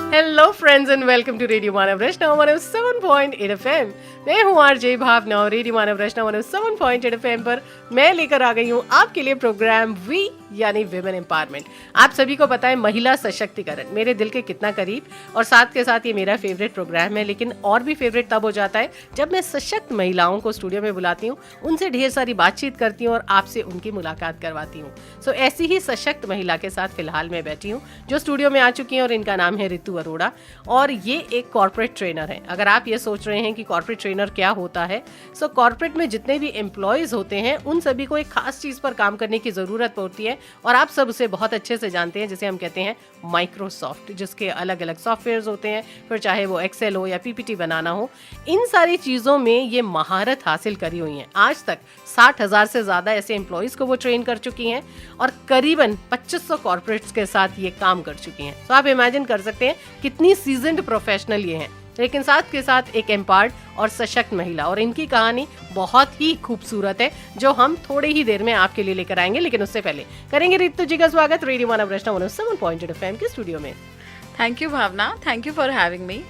Hello friends and welcome to radio Manav Vaishnav 107.8 FM। मैं हूँ RJ भावना और रेडियो मानव वैष्णव 107.8 FM पर मैं लेकर आ गई हूँ आपके लिए प्रोग्राम वी यानी विमेन एम्पावरमेंट। आप सभी को पता है महिला सशक्तिकरण मेरे दिल के कितना करीब, और साथ के साथ ये मेरा फेवरेट प्रोग्राम है। लेकिन और भी फेवरेट तब हो जाता है जब मैं सशक्त महिलाओं को स्टूडियो में बुलाती हूँ, उनसे ढेर सारी बातचीत करती हूँ और आपसे उनकी मुलाकात करवाती हूँ। सो ऐसी ही सशक्त महिला के साथ फिलहाल मैं बैठी हूँ जो स्टूडियो में आ चुकी हैं, और इनका नाम है रितु अरोड़ा और ये एक कॉर्पोरेट ट्रेनर है। अगर आप ये सोच रहे हैं कि कॉर्पोरेट ट्रेनर क्या होता है, सो कॉर्पोरेट में जितने भी एम्प्लॉयज होते हैं उन सभी को एक खास चीज पर काम करने की जरूरत होती है, और आप सब उसे बहुत अच्छे से जानते हैं, जिसे हम कहते हैं माइक्रोसॉफ्ट, जिसके अलग अलग सॉफ्टवेयर होते हैं, फिर चाहे वो एक्सेल हो या पीपीटी बनाना हो। इन सारी चीजों में ये महारत हासिल करी हुई है। आज तक 60,000 से ज्यादा ऐसे एम्प्लॉयज को वो ट्रेन कर चुकी हैं और करीबन 2500 कॉर्पोरेट्स के साथ ये काम कर चुकी हैं। तो आप इमेजिन कर सकते हैं कितनी सीजन्ड प्रोफेशनल ये हैं, लेकिन साथ के साथ एक एम्पावर्ड और सशक्त महिला। और इनकी कहानी बहुत ही खूबसूरत है जो हम थोड़े ही देर में आपके लिए लेकर आएंगे। लेकिन उससे पहले करेंगे रितु जी का स्वागत रेडियो मानव वैष्णव 107.8 FM के स्टूडियो में। Thank you Bhavna, thank you for having me.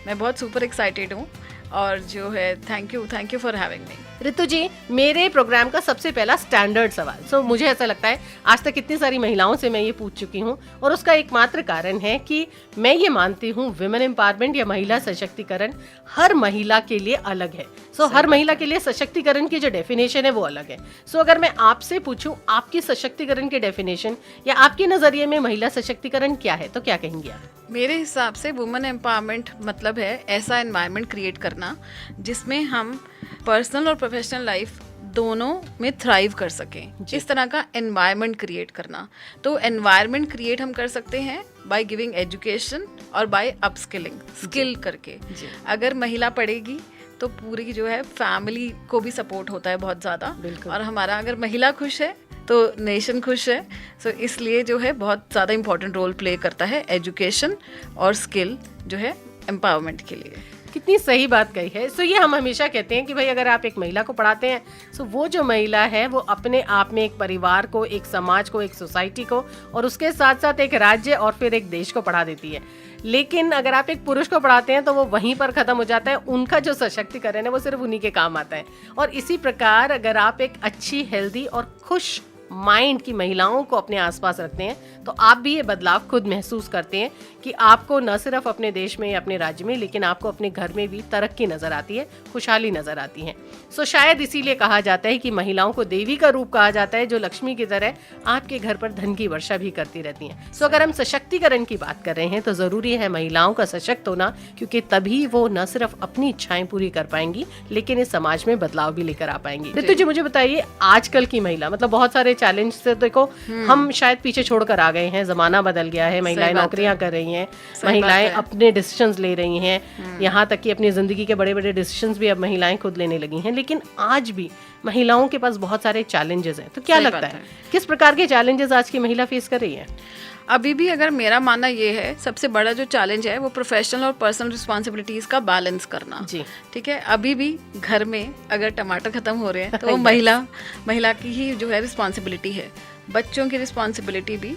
मैं बहुत सुपर एक्साइटेड हूँ और जो है thank you for having me. Ritu ji, मेरे प्रोग्राम का सबसे पहला स्टैंडर्ड सवाल, मुझे ऐसा लगता है आज तक कितनी सारी महिलाओं से मैं ये पूछ चुकी हूँ, और उसका एकमात्र कारण है कि मैं ये मानती हूँ विमेन एम्पावरमेंट या महिला सशक्तिकरण हर महिला के लिए अलग है। हर महिला के लिए सशक्तिकरण की जो डेफिनेशन है वो अलग है। अगर मैं आपसे पूछूं आपकी सशक्तिकरण की डेफिनेशन या आपके नजरिए में महिला सशक्तिकरण क्या है, तो क्या कहेंगे आप? मेरे हिसाब से वुमेन एम्पावरमेंट मतलब है ऐसा एनवायरनमेंट क्रिएट करना जिसमें हम पर्सनल और प्रोफेशनल लाइफ दोनों में थ्राइव कर सकें। इस तरह का एनवायरनमेंट क्रिएट करना। तो एनवायरनमेंट क्रिएट हम कर सकते हैं बाय गिविंग एजुकेशन और बाय अपस्किलिंग, स्किल करके। अगर महिला पढ़ेगी तो पूरी जो है फैमिली को भी सपोर्ट होता है बहुत ज़्यादा, और हमारा अगर महिला खुश है तो नेशन खुश है। इसलिए जो है बहुत ज़्यादा इंपॉर्टेंट रोल प्ले करता है एजुकेशन और स्किल जो है एम्पावरमेंट के लिए। कितनी सही बात कही है। ये हम हमेशा कहते हैं कि भाई अगर आप एक महिला को पढ़ाते हैं, वो जो महिला है वो अपने आप में एक परिवार को, एक समाज को, एक सोसाइटी को, और उसके साथ साथ एक राज्य और फिर एक देश को पढ़ा देती है। लेकिन अगर आप एक पुरुष को पढ़ाते हैं तो वो वहीं पर खत्म हो जाता है। उनका जो सशक्तिकरण है वो सिर्फ उन्हीं के काम आता है। और इसी प्रकार अगर आप एक अच्छी, हेल्दी और खुश माइंड की महिलाओं को अपने आसपास रखते हैं तो आप भी ये बदलाव खुद महसूस करते हैं कि आपको न सिर्फ अपने देश में या अपने राज्य में, लेकिन आपको अपने घर में भी तरक्की नजर आती है, खुशहाली नजर आती है। शायद इसीलिए कहा जाता है कि महिलाओं को देवी का रूप कहा जाता है, जो लक्ष्मी की तरह आपके घर पर धन की वर्षा भी करती रहती हैं। अगर हम सशक्तिकरण की बात कर रहे हैं तो जरूरी है महिलाओं का सशक्त होना, क्योंकि तभी वो न सिर्फ अपनी इच्छाएं पूरी कर पाएंगी लेकिन इस समाज में बदलाव भी लेकर आ पाएंगी। रितु जी, मुझे बताइए आजकल की महिला, मतलब बहुत सारे चैलेंज से देखो हम शायद पीछे छोड़कर आ गए हैं, जमाना बदल गया है, महिलाएं नौकरियां कर रही हैं, महिलाएं अपने डिसीजंस ले रही हैं, यहाँ तक कि अपनी जिंदगी के बड़े बड़े डिसीजंस भी अब महिलाएं खुद लेने लगी हैं। लेकिन आज भी महिलाओं के पास बहुत सारे चैलेंजेस हैं। तो क्या लगता है किस प्रकार के चैलेंजेस आज की महिला फेस कर रही है? अभी भी अगर मेरा मानना ये है, सबसे बड़ा जो चैलेंज है वो प्रोफेशनल और पर्सनल रिस्पॉन्सिबिलिटीज का बैलेंस करना। जी ठीक है। अभी भी घर में अगर टमाटर खत्म हो रहे हैं तो वो महिला की ही जो है रिस्पॉन्सिबिलिटी है। बच्चों की रिस्पॉन्सिबिलिटी भी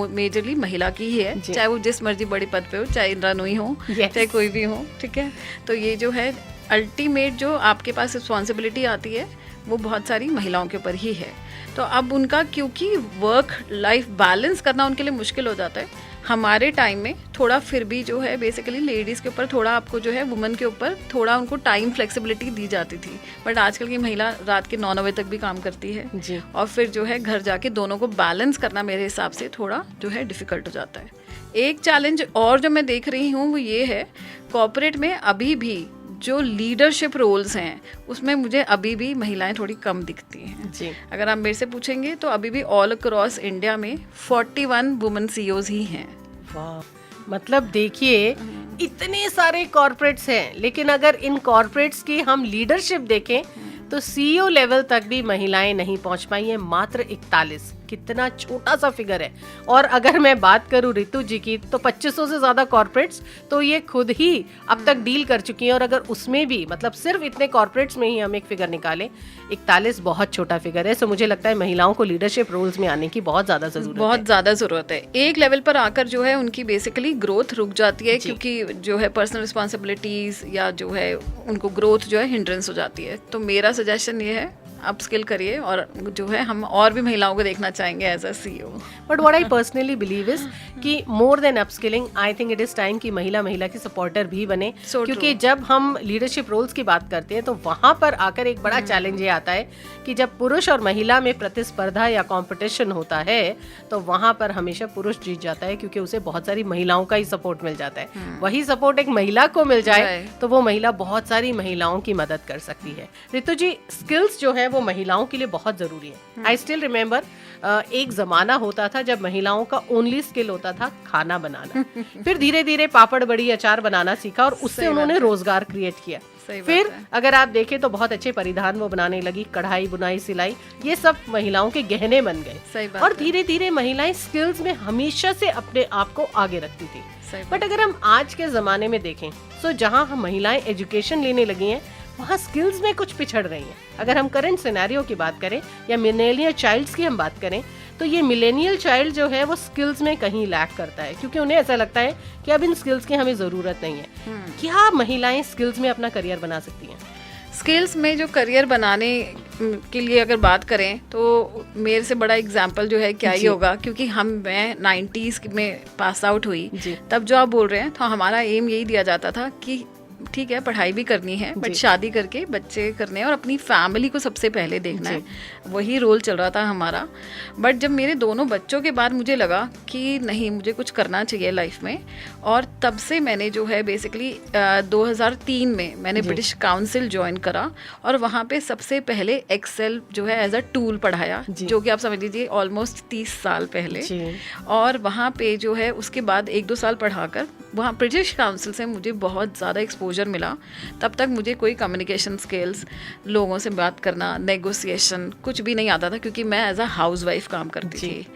मेजरली महिला की ही है, चाहे वो जिस मर्जी बड़ी पद पे हो, चाहे इंदिरा नूई हो, चाहे कोई भी हो। ठीक है। तो ये जो है अल्टीमेट जो आपके पास रिस्पॉन्सिबिलिटी आती है वो बहुत सारी महिलाओं के ऊपर ही है। तो अब उनका क्योंकि वर्क लाइफ बैलेंस करना उनके लिए मुश्किल हो जाता है। हमारे टाइम में थोड़ा फिर भी जो है बेसिकली लेडीज़ के ऊपर थोड़ा, आपको जो है वुमेन के ऊपर थोड़ा उनको टाइम फ्लेक्सिबिलिटी दी जाती थी। बट आजकल की महिला रात के 9 बजे तक भी काम करती है जी। और फिर जो है घर जाके दोनों को बैलेंस करना मेरे हिसाब से थोड़ा जो है डिफ़िकल्ट हो जाता है। एक चैलेंज और जो मैं देख रही हूँ वो ये है, कॉर्पोरेट में अभी भी जो लीडरशिप रोल्स हैं उसमें मुझे अभी भी महिलाएं थोड़ी कम दिखती हैं जी। अगर आप मेरे से पूछेंगे तो अभी भी ऑल अक्रॉस इंडिया में 41 वुमेन सीईओज ही हैं। वाह, मतलब देखिए इतने सारे कॉर्पोरेट्स हैं, लेकिन अगर इन कॉर्पोरेट्स की हम लीडरशिप देखें तो सीईओ लेवल तक भी महिलाएं नहीं पहुंच पाई हैं, मात्र 41। कितना छोटा सा फिगर है। और अगर मैं बात करूं रितु जी की, तो 2500 से ज्यादा कॉर्पोरेट्स तो ये खुद ही अब तक डील कर चुकी हैं। और अगर उसमें भी मतलब सिर्फ इतने कॉर्पोरेट्स में ही हम एक फिगर निकालें, 41 बहुत छोटा फिगर है। सो मुझे लगता है महिलाओं को लीडरशिप रोल्स में आने की बहुत ज्यादा जरूरत है। एक लेवल पर आकर जो है उनकी बेसिकली ग्रोथ रुक जाती है, क्योंकि जो है पर्सनल रिस्पॉन्सिबिलिटीज या जो है उनको ग्रोथ जो है हिंड्रेंस हो जाती है। तो मेरा सजेशन ये है, अपस्किल करिए, और जो है हम और भी महिलाओं को देखना चाहेंगे as a CEO. But what I personally believe is कि more than upskilling, I think it is time कि महिला की सपोर्टर भी बने। क्योंकि जब हम लीडरशिप रोल्स की बात करते हैं तो वहां पर आकर एक बड़ा चैलेंज ये आता है कि जब पुरुष और महिला में प्रतिस्पर्धा या कंपटीशन होता है तो वहां पर हमेशा पुरुष जीत जाता है, क्योंकि उसे बहुत सारी महिलाओं का ही सपोर्ट मिल जाता है। वही सपोर्ट एक महिला को मिल जाए तो वो महिला बहुत सारी महिलाओं की मदद कर सकती है। रितु जी, स्किल्स जो है वो महिलाओं के लिए बहुत जरूरी है। आई स्टिल रिमेम्बर, एक जमाना होता था जब महिलाओं का ओनली स्किल होता था खाना बनाना। फिर धीरे धीरे पापड़ बड़ी अचार बनाना सीखा और उससे उन्होंने रोजगार क्रिएट किया। फिर अगर आप देखें तो बहुत अच्छे परिधान वो बनाने लगी, कढ़ाई बुनाई सिलाई, ये सब महिलाओं के गहने बन गए। और धीरे धीरे महिलाएं स्किल्स में हमेशा से अपने आप को आगे रखती थी। बट अगर हम आज के जमाने में देखें तो जहां हम महिलाएं एजुकेशन लेने लगी हैं वहाँ स्किल्स में कुछ पिछड़ रही हैं। अगर हम करंट सिनेरियो की बात करें या मिलेनियल चाइल्ड्स की हम बात करें तो ये मिलेनियल चाइल्ड जो है वो स्किल्स में कहीं लैक करता है, क्योंकि उन्हें ऐसा लगता है कि अब इन स्किल्स की हमें ज़रूरत नहीं है। क्या महिलाएं स्किल्स में अपना करियर बना सकती हैं? स्किल्स में जो करियर बनाने के लिए अगर बात करें तो मेरे से बड़ा एग्जाम्पल जो है क्या ही होगा, क्योंकि मैं 90s में पास आउट हुई, तब जो आप बोल रहे हैं तो हमारा एम यही दिया जाता था कि ठीक है पढ़ाई भी करनी है बट शादी करके बच्चे करने हैं और अपनी फैमिली को सबसे पहले देखना है, वही रोल चल रहा था हमारा। बट जब मेरे दोनों बच्चों के बाद मुझे लगा कि नहीं, मुझे कुछ करना चाहिए लाइफ में, और तब से मैंने जो है बेसिकली 2003 में मैंने ब्रिटिश काउंसिल ज्वाइन करा और वहाँ पे सबसे पहले एक्सेल जो है एज अ टूल पढ़ाया, जो कि आप समझ लीजिए ऑलमोस्ट 30 साल पहले। और वहाँ पे जो है उसके बाद 1-2 साल पढ़ाकर वहाँ ब्रिटिश काउंसिल से मुझे बहुत ज़्यादा एक्सपोजर मिला। तब तक मुझे कोई कम्युनिकेशन स्किल्स, लोगों से बात करना, नेगोशिएशन कुछ भी नहीं आता था, क्योंकि मैं एज अ हाउसवाइफ काम करती थी।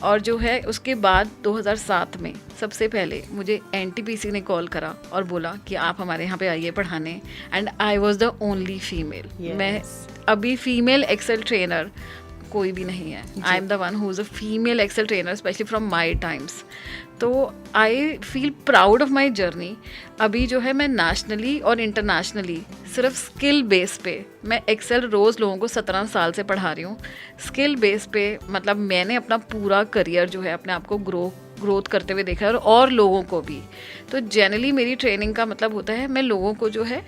और जो है उसके बाद 2007 में सबसे पहले मुझे NTPC ने कॉल करा और बोला कि आप हमारे यहाँ पे आइए पढ़ाने, and I was the only female. मैं अभी फीमेल एक्सेल ट्रेनर कोई भी नहीं है। I am the one who is a female Excel trainer specially from my times. तो I feel proud of my journey. अभी जो है मैं नेशनली और इंटरनेशनली सिर्फ स्किल बेस पे मैं एक्सेल रोज़ लोगों को 17 साल से पढ़ा रही हूँ। स्किल बेस पे मतलब मैंने अपना पूरा करियर जो है अपने आप को ग्रोथ करते हुए देखा है, और लोगों को भी। तो जनरली मेरी ट्रेनिंग का मतलब होता है मैं लोगों को जो है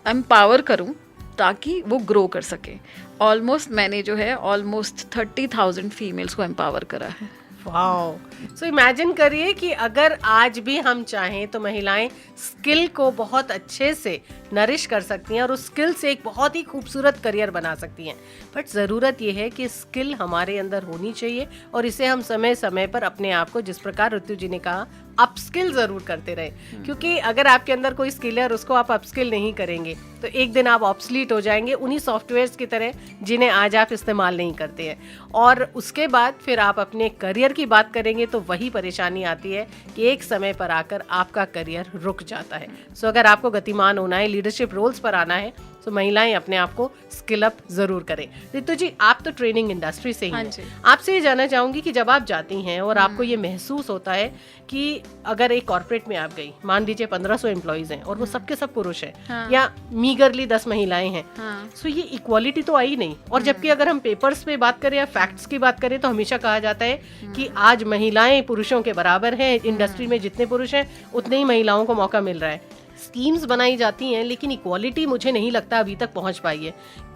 एम्पावर करूँ ताकि वो ग्रो कर सके। ऑलमोस्ट मैंने जो है ऑलमोस्ट 30,000 फीमेल्स को एम्पावर करा है। वाओ! सो इमेजिन करिए कि अगर आज भी हम चाहें तो महिलाएं स्किल को बहुत अच्छे से नरिश कर सकती हैं और उस स्किल से एक बहुत ही खूबसूरत करियर बना सकती हैं। बट ज़रूरत यह है कि स्किल हमारे अंदर होनी चाहिए और इसे हम समय समय पर अपने आप को, जिस प्रकार ऋतु जी ने कहा, अपस्किल ज़रूर करते रहे। क्योंकि अगर आपके अंदर कोई स्किल है और उसको आप अपस्किल नहीं करेंगे तो एक दिन आप ऑब्सलीट हो जाएंगे उन्हीं सॉफ्टवेयर्स की तरह जिन्हें आज आप इस्तेमाल नहीं करते हैं। और उसके बाद फिर आप अपने करियर की बात करेंगे तो वही परेशानी आती है कि एक समय पर आकर आपका करियर रुक जाता है। सो अगर आपको गतिमान होना है, लीडरशिप रोल्स पर आना है, तो महिलाएं अपने आप को स्किल अप जरूर करें। रितु जी, आप तो ट्रेनिंग इंडस्ट्री से ही हैं। आपसे ये जानना चाहूंगी कि जब आप जाती हैं और आपको ये महसूस होता है कि अगर एक कॉर्पोरेट में आप गई, मान लीजिए 1500 एम्प्लॉइज हैं और वो सबके सब पुरुष हैं, या मीगरली 10 महिलाएं हैं, सो ये इक्वालिटी तो आई नहीं। और जबकि अगर हम पेपर्स पे बात करें या फैक्ट्स की बात करें तो हमेशा कहा जाता है कि आज महिलाएं पुरुषों के बराबर हैं, इंडस्ट्री में जितने पुरुष हैं उतने ही महिलाओं को मौका मिल रहा है। स्कीम्स बनाई जाती हैं लेकिन इक्वालिटी मुझे नहीं लगता अभी तक पहुंच पाई है।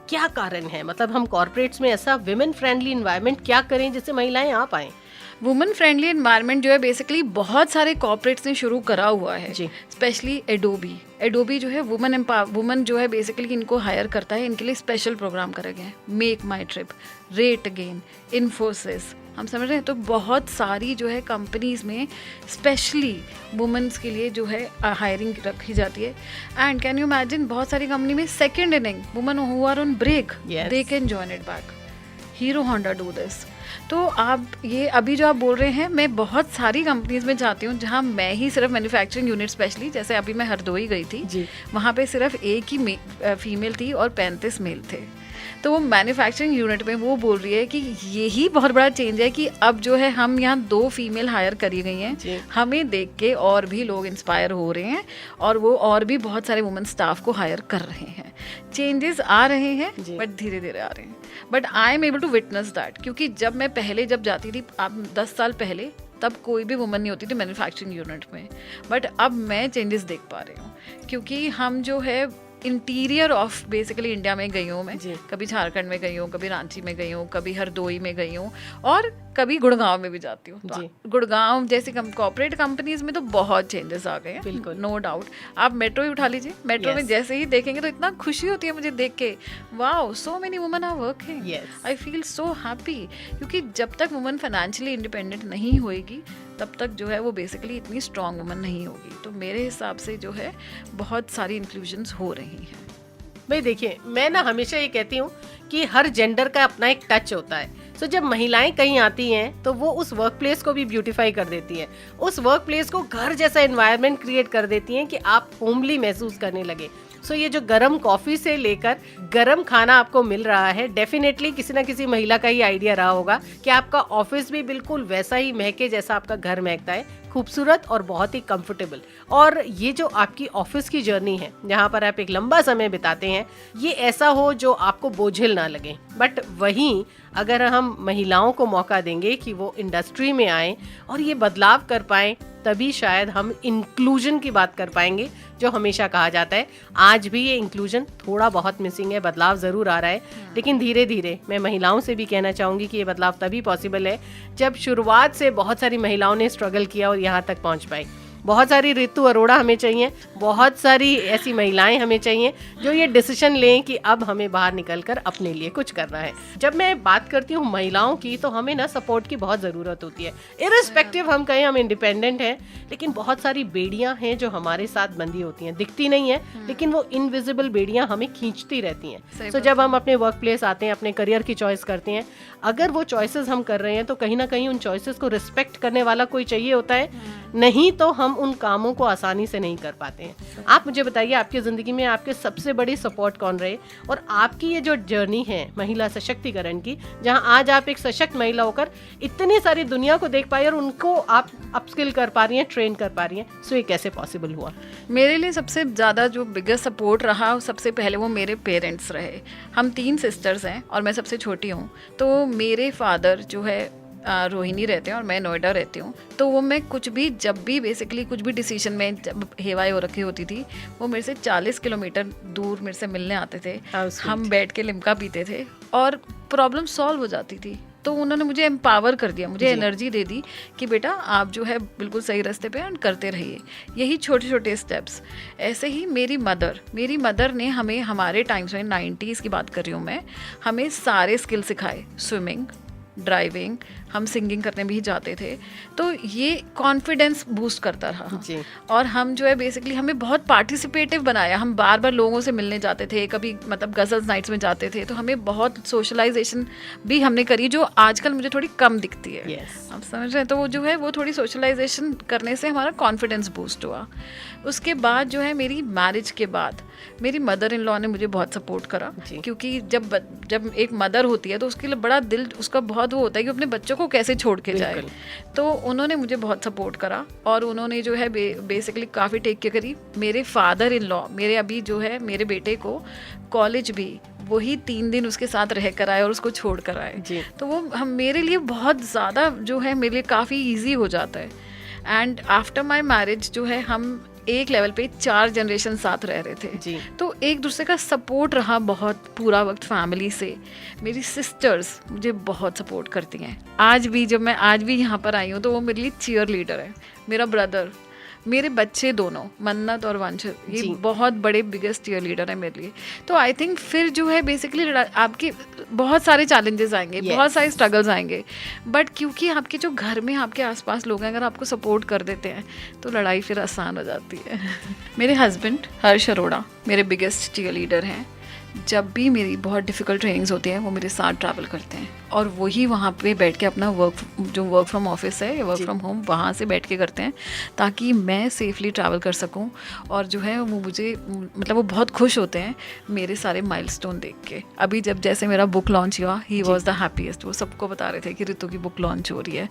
क्या कारण है? मतलब हम कॉर्पोरेट्स में ऐसा वुमेन फ्रेंडली एनवायरनमेंट क्या करें जिससे महिलाएं आ पाएं? वुमेन फ्रेंडली एनवायरनमेंट जो है बेसिकली बहुत सारे कॉर्पोरेट्स ने शुरू करा हुआ है, स्पेशली एडोबी जो है वुमेन जो है बेसिकली इनको हायर करता है, इनके लिए स्पेशल प्रोग्राम करे गए हैं। मेक माई ट्रिप, रेट अगेन, इन्फोसिस, हम समझ रहे हैं। तो बहुत सारी जो है कंपनीज में स्पेशली वुमेन्स के लिए जो है हायरिंग रखी जाती है। एंड कैन यू इमेजिन, बहुत सारी कंपनी में second inning women who are on break, they can join it back. Hero Honda do this. तो आप ये अभी जो आप बोल रहे हैं, मैं बहुत सारी कंपनीज में जाती हूँ जहाँ मैं ही सिर्फ मैन्युफैक्चरिंग यूनिट स्पेशली, जैसे अभी मैं हरदोई गई थी, वहाँ पे सिर्फ एक ही फीमेल थी और 35 मेल थे। तो वो मैन्युफैक्चरिंग यूनिट में वो बोल रही है कि यही बहुत बड़ा चेंज है कि अब जो है हम यहाँ 2 फीमेल हायर करी गई हैं, हमें देख के और भी लोग इंस्पायर हो रहे हैं और वो और भी बहुत सारे वुमेन स्टाफ को हायर कर रहे हैं। चेंजेस आ रहे हैं बट धीरे धीरे आ रहे हैं, but I am able to witness that, क्योंकि जब मैं पहले जब जाती थी, आप 10 साल पहले, तब कोई भी वुमन नहीं होती थी मैन्युफैक्चरिंग यूनिट में, बट अब मैं चेंजेस देख पा रही हूँ, क्योंकि हम जो है इंटीरियर ऑफ बेसिकली इंडिया में गई हूँ मैं, कभी झारखंड में गई हूँ, कभी रांची में गई हूँ, कभी हरदोई में गई हूँ और कभी गुड़गांव में भी जाती हूँ। तो गुड़गांव जैसी कॉर्पोरेट कंपनीज में तो बहुत चेंजेस आ गए हैं, नो डाउट। आप मेट्रो ही उठा लीजिए, मेट्रो में जैसे ही देखेंगे तो इतना खुशी होती है मुझे देख के, wow so many women are working, I feel so happy, क्योंकि जब तक वुमेन फाइनेंशियली इंडिपेंडेंट नहीं होएगी तब तक जो है वो बेसिकली इतनी स्ट्रॉन्ग वुमन नहीं होगी। तो मेरे हिसाब से जो है बहुत सारी इंक्लूजन्स हो रही हैं। भाई देखिए, मैं ना हमेशा ये कहती हूँ कि हर जेंडर का अपना एक टच होता है। सो जब महिलाएं कहीं आती हैं तो वो उस वर्क प्लेस को भी ब्यूटीफाई कर देती है, उस वर्क प्लेस को घर जैसा एनवायरनमेंट क्रिएट कर देती हैं कि आप होमली महसूस करने लगे। सो ये जो गरम कॉफी से लेकर गरम खाना आपको मिल रहा है, डेफिनेटली किसी ना किसी महिला का ही आइडिया रहा होगा कि आपका ऑफिस भी बिल्कुल वैसा ही महके जैसा आपका घर महकता है, खूबसूरत और बहुत ही कंफर्टेबल। और ये जो आपकी ऑफिस की जर्नी है, जहाँ पर आप एक लंबा समय बिताते हैं, ये ऐसा हो जो आपको बोझिल ना लगे। बट वहीं अगर हम महिलाओं को मौका देंगे कि वो इंडस्ट्री में आए और ये बदलाव कर पाएं, तभी शायद हम इंक्लूजन की बात कर पाएंगे, जो हमेशा कहा जाता है। आज भी ये इंक्लूजन थोड़ा बहुत मिसिंग है, बदलाव ज़रूर आ रहा है, लेकिन धीरे धीरे मैं महिलाओं से भी कहना चाहूँगी कि ये बदलाव तभी पॉसिबल है जब शुरुआत से बहुत सारी महिलाओं ने स्ट्रगल किया और यहाँ तक पहुँच पाई। बहुत सारी ऋतु अरोड़ा हमें चाहिए, बहुत सारी ऐसी महिलाएं हमें चाहिए जो ये डिसीजन लें कि अब हमें बाहर निकलकर अपने लिए कुछ करना है। जब मैं बात करती हूँ महिलाओं की, तो हमें ना सपोर्ट की बहुत ज़रूरत होती है। इररिस्पेक्टिव हम कहें हम इंडिपेंडेंट हैं, लेकिन बहुत सारी बेड़ियाँ हैं जो हमारे साथ बंधी होती हैं, दिखती नहीं है लेकिन वो इनविजिबल बेड़ियाँ हमें खींचती रहती हैं। तो जब हम अपने वर्क प्लेस आते हैं, अपने करियर की चॉइस करते हैं, अगर वो चॉइसेस हम कर रहे हैं तो कहीं ना कहीं उन चॉइसेस को रिस्पेक्ट करने वाला कोई चाहिए होता है, नहीं तो हम उन कामों को आसानी से नहीं कर पाते हैं। आप मुझे बताइए, आपकी ज़िंदगी में आपके सबसे बड़ी सपोर्ट कौन रहे, और आपकी ये जो जर्नी है महिला सशक्तिकरण की, जहां आज आप एक सशक्त महिला होकर इतनी सारी दुनिया को देख पाई और उनको आप अपस्किल कर पा रही हैं, ट्रेन कर पा रही हैं, सो ये कैसे पॉसिबल हुआ? मेरे लिए सबसे ज़्यादा जो बिगेस्ट सपोर्ट रहा, सबसे पहले वो मेरे पेरेंट्स रहे। हम 3 सिस्टर्स हैं और मैं सबसे छोटी हूँ। तो मेरे फादर जो है रोहिणी रहते हैं और मैं नोएडा रहती हूँ। तो वो मैं कुछ भी, जब भी बेसिकली कुछ भी डिसीजन में जब हेवाई हो रखी होती थी, वो मेरे से 40 किलोमीटर दूर मेरे से मिलने आते थे। हम बैठ के लिम्का पीते थे और प्रॉब्लम सॉल्व हो जाती थी। तो उन्होंने मुझे एम्पावर कर दिया, मुझे एनर्जी दे दी कि बेटा आप जो है बिल्कुल सही रास्ते पे करते रहिए। यही छोटे छोटे स्टेप्स। ऐसे ही मेरी मदर ने हमें हमारे टाइम्स में, 90s की बात कर रही हूँ मैं, हमें सारे स्किल सिखाए, स्विमिंग, ड्राइविंग, हम सिंगिंग करने भी जाते थे। तो ये कॉन्फिडेंस बूस्ट करता रहा जी। और हम जो है बेसिकली हमें बहुत पार्टिसिपेटिव बनाया। हम बार बार लोगों से मिलने जाते थे, कभी मतलब गज़ल्स नाइट्स में जाते थे, तो हमें बहुत सोशलाइजेशन भी हमने करी, जो आजकल मुझे थोड़ी कम दिखती है। आप समझ रहे हैं? तो वो जो है वो थोड़ी सोशलाइजेशन करने से हमारा कॉन्फिडेंस बूस्ट हुआ। उसके बाद जो है मेरी मैरिज के बाद मेरी मदर इन लॉ ने मुझे बहुत सपोर्ट करा, क्योंकि जब एक मदर होती है तो उसके लिए बड़ा दिल उसका बहुत वो होता है कि अपने बच्चों को कैसे छोड़ के जाए। तो उन्होंने मुझे बहुत सपोर्ट करा और उन्होंने जो है बेसिकली काफ़ी टेक केयर करी। मेरे फादर इन लॉ, मेरे अभी जो है मेरे बेटे को कॉलेज भी वही 3 दिन उसके साथ रह कर आए और उसको छोड़ कर आए। तो वो हम मेरे लिए बहुत ज़्यादा जो है मेरे लिए काफ़ी ईजी हो जाता है। एंड आफ्टर माई मैरिज जो है हम एक लेवल पे 4 जनरेशन साथ रह रहे थे जी। तो एक दूसरे का सपोर्ट रहा बहुत पूरा वक्त फैमिली से। मेरी सिस्टर्स मुझे बहुत सपोर्ट करती हैं आज भी। जब मैं आज भी यहाँ पर आई हूँ तो वो मेरे लिए चीयर लीडर है। मेरा ब्रदर, मेरे बच्चे दोनों, मन्नत और वंश, ये बहुत बड़े बिगेस्ट चीयर लीडर है मेरे लिए। तो आई थिंक फिर जो है बेसिकली आपके बहुत सारे चैलेंजेस आएंगे, बहुत सारे स्ट्रगल्स आएंगे, बट क्योंकि आपके जो घर में आपके आसपास लोग हैं, अगर आपको सपोर्ट कर देते हैं तो लड़ाई फिर आसान हो जाती है। मेरे हस्बैंड हर्ष अरोड़ा मेरे बिगेस्ट चीयर लीडर हैं, जब भी मेरी बहुत डिफ़िकल्ट ट्रेनिंग्स होती हैं वो मेरे साथ ट्रैवल करते हैं और वही वहाँ पे बैठ के अपना वर्क फ्रॉम ऑफिस है या वर्क फ्रॉम होम वहाँ से बैठ के करते हैं ताकि मैं सेफली ट्रैवल कर सकूँ। और जो है वो मुझे मतलब वो बहुत खुश होते हैं मेरे सारे माइलस्टोन देख के। अभी जब जैसे मेरा बुक लॉन्च हुआ, ही वॉज द हैप्पीएस्ट। वो सबको बता रहे थे कि ऋतु की बुक लॉन्च हो रही है।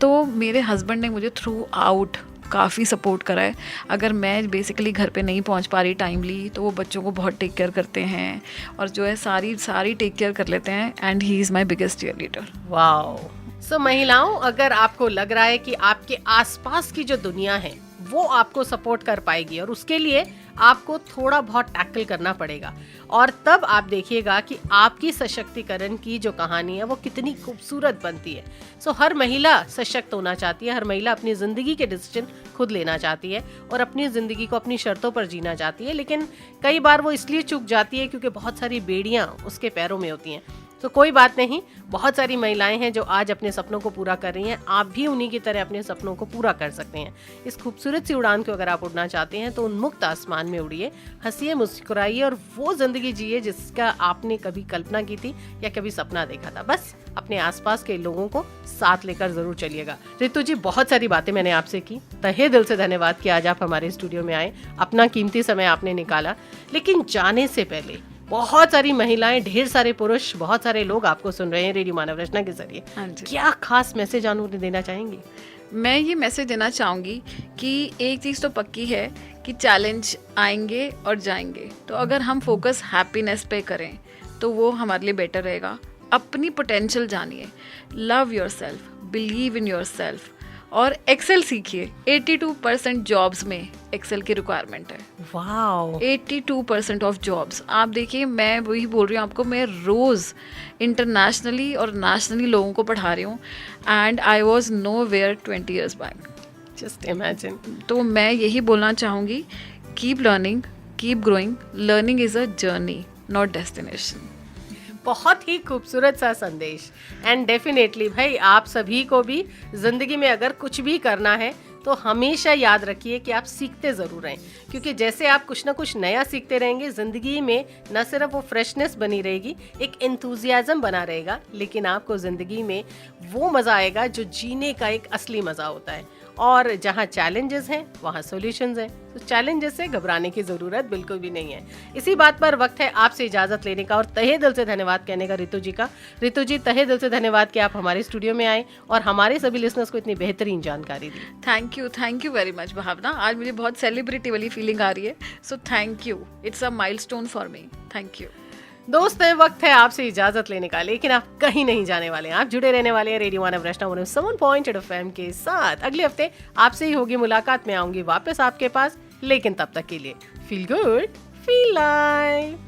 तो मेरे हस्बैंड ने मुझे थ्रू आउट काफ़ी सपोर्ट करा है। अगर मैं बेसिकली घर पे नहीं पहुंच पा रही टाइमली तो वो बच्चों को बहुत टेक केयर करते हैं और जो है सारी टेक केयर कर लेते हैं and he is my biggest cheerleader. Wow. So महिलाओं, अगर आपको लग रहा है कि आपके आसपास की जो दुनिया है वो आपको सपोर्ट कर पाएगी और उसके लिए आपको थोड़ा बहुत टैकल करना पड़ेगा, और तब आप देखिएगा कि आपकी सशक्तिकरण की जो कहानी है वो कितनी खूबसूरत बनती है। सो हर महिला सशक्त होना चाहती है, हर महिला अपनी ज़िंदगी के डिसीजन खुद लेना चाहती है और अपनी ज़िंदगी को अपनी शर्तों पर जीना चाहती है, लेकिन कई बार वो इसलिए चूक जाती है क्योंकि बहुत सारी बेड़ियाँ उसके पैरों में होती हैं। तो कोई बात नहीं, बहुत सारी महिलाएं हैं जो आज अपने सपनों को पूरा कर रही हैं। आप भी उन्हीं की तरह अपने सपनों को पूरा कर सकते हैं। इस खूबसूरत सी उड़ान को अगर आप उड़ना चाहते हैं तो उन्मुक्त आसमान में उड़िए, हंसिए, मुस्कुराइए और वो जिंदगी जिए जिसका आपने कभी कल्पना की थी या कभी सपना देखा था। बस अपने आसपास के लोगों को साथ लेकर जरूर चलिएगा। ऋतु जी, बहुत सारी बातें मैंने आपसे की, तहे दिल से धन्यवाद कि आज आप हमारे स्टूडियो में आए, अपना कीमती समय आपने निकाला। लेकिन जाने से पहले बहुत सारी महिलाएं, ढेर सारे पुरुष, बहुत सारे लोग आपको सुन रहे हैं रेडियो मानव रचना के जरिए। क्या खास मैसेज आप उन्हें देना चाहेंगी? मैं ये मैसेज देना चाहूँगी कि एक चीज़ तो पक्की है कि चैलेंज आएंगे और जाएंगे, तो अगर हम फोकस हैप्पीनेस पे करें तो वो हमारे लिए बेटर रहेगा। अपनी पोटेंशियल जानिए, love yourself, believe in yourself और एक्सेल सीखिए। 82% जॉब्स में एक्सेल की रिक्वायरमेंट है। Wow, 82% of jobs. आप देखिए, मैं वही बोल रही हूँ आपको, मैं रोज़ इंटरनेशनली और नेशनली लोगों को पढ़ा रही हूँ and I was nowhere 20 years back. Just imagine. तो मैं यही बोलना चाहूँगी, keep learning, keep growing. Learning is a journey, not destination. बहुत ही खूबसूरत सा संदेश। एंड डेफिनेटली भाई, आप सभी को भी जिंदगी में अगर कुछ भी करना है तो हमेशा याद रखिए कि आप सीखते ज़रूर रहें, क्योंकि जैसे आप कुछ ना कुछ नया सीखते रहेंगे, ज़िंदगी में न सिर्फ वो फ्रेशनेस बनी रहेगी, एक एंथुजियाज्म बना रहेगा, लेकिन आपको ज़िंदगी में वो मज़ा आएगा जो जीने का एक असली मज़ा होता है। और जहाँ चैलेंजेस हैं वहाँ सॉल्यूशंस हैं, तो चैलेंजेस से घबराने की ज़रूरत बिल्कुल भी नहीं है। इसी बात पर वक्त है आपसे इजाज़त लेने का और तहे दिल से धन्यवाद कहने का ऋतु जी का। ऋतु जी, तहे दिल से धन्यवाद कि आप हमारे स्टूडियो में आए और हमारे सभी लिसनर्स को इतनी बेहतरीन जानकारी दी। थैंक यू वेरी मच भावना। आज मुझे बहुत सेलिब्रिटी वाली फीलिंग आ रही है, so thank you. It's a milestone for me. Thank you. दोस्तों, वक्त है आपसे इजाजत लेने का, लेकिन आप कहीं नहीं जाने वाले हैं। आप जुड़े रहने वाले हैं रेडियो मानव रचना 107.8 FM के साथ। अगले हफ्ते आपसे ही होगी मुलाकात। मैं आऊंगी वापस आपके पास, लेकिन तब तक के लिए फील गुड, फील लाइव।